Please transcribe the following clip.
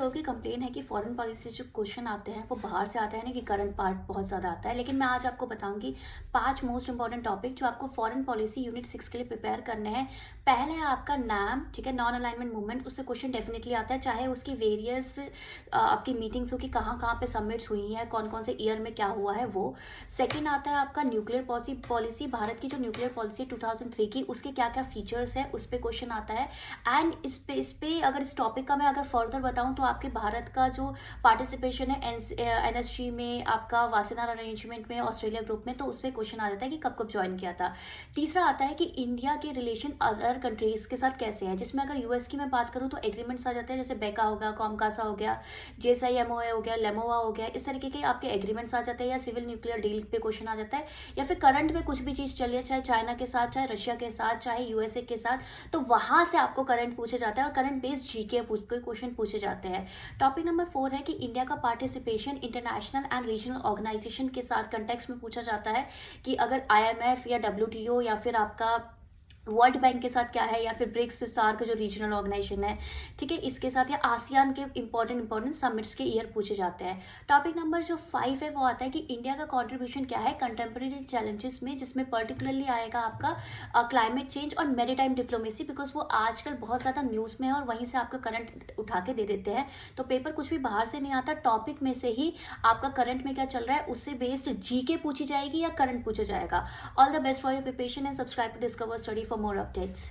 लोगों की कंप्लेन है कि फॉरेन पॉलिसी जो क्वेश्चन आते हैं वो बाहर से आते हैं ना कि करंट पार्ट बहुत ज़्यादा आता है। लेकिन मैं आज आपको बताऊंगी 5 मोस्ट इंपॉर्टेंट टॉपिक जो आपको फॉरेन पॉलिसी यूनिट 6 के लिए प्रिपेयर करने हैं। पहले है आपका नाम, ठीक है, नॉन अलाइनमेंट मूवमेंट, उससे क्वेश्चन डेफिनेटली आता है, चाहे उसकी वेरियस आपकी मीटिंग्स हो कि कहाँ कहाँ पे सबमिट्स हुई हैं, कौन कौन से ईयर में क्या हुआ है वो। सेकेंड आता है आपका न्यूक्लियर पॉलिसी, भारत की जो न्यूक्लियर पॉलिसी 2003 की, उसके क्या क्या फीचर्स है उस पर क्वेश्चन आता है। एंड इस पे अगर इस टॉपिक का मैं अगर फर्दर बताऊं तो आपके भारत का जो पार्टिसिपेशन है एनएसजी में, आपका वासेनार अरेंजमेंट में, ऑस्ट्रेलिया ग्रुप में, तो उस पर क्वेश्चन आ जाता है कि कब कब ज्वाइन किया था। तीसरा आता है कि इंडिया के रिलेशन अदर कंट्रीज के साथ कैसे है, जिसमें अगर यूएस की मैं बात करूं तो एग्रीमेंट्स आ जाते हैं, जैसे बेका हो गया, कॉमकासा हो गया, जेएसआईएमओए हो गया, लेमोवा हो गया, इस तरीके के आपके एग्रीमेंट्स आ जाते हैं। या सिविल न्यूक्लियर डील पे क्वेश्चन आ जाता है, या फिर करंट में कुछ भी चीज चली है, चाहे चाइना के साथ, चाहे रशिया के साथ, चाहे यूएसए के साथ, तो वहां से आपको करंट पूछा जाता है और करंट बेस्ड जीके क्वेश्चन पूछे जाते हैं। टॉपिक नंबर 4 है कि इंडिया का participation international and regional organisation के साथ कंटेक्स्ट में पूछा जाता है कि अगर आईएमएफ या डब्ल्यूटीओ या फिर आपका वर्ल्ड बैंक के साथ क्या है, या फिर ब्रिक्स सार्क जो रीजनल ऑर्गेनाइजेशन है, ठीक है, इसके साथ, या आसियान के इंपॉर्टेंट समिट्स के ईयर पूछे जाते हैं। टॉपिक नंबर जो 5 है वो आता है कि इंडिया का कंट्रीब्यूशन क्या है कंटेम्प्रेरी चैलेंजेस में, जिसमें पर्टिकुलरली आएगा आपका क्लाइमेट चेंज और मैरीटाइम डिप्लोमेसी, बिकॉज वो आजकल बहुत ज़्यादा न्यूज़ में है और वहीं से आपका करंट उठा के दे देते हैं। तो पेपर कुछ भी बाहर से नहीं आता, टॉपिक में से ही आपका करंट में क्या चल रहा है उससे बेस्ड जीके पूछी जाएगी या करंट पूछा जाएगा। All the best for your preparation and subscribe to Discover Study for more updates.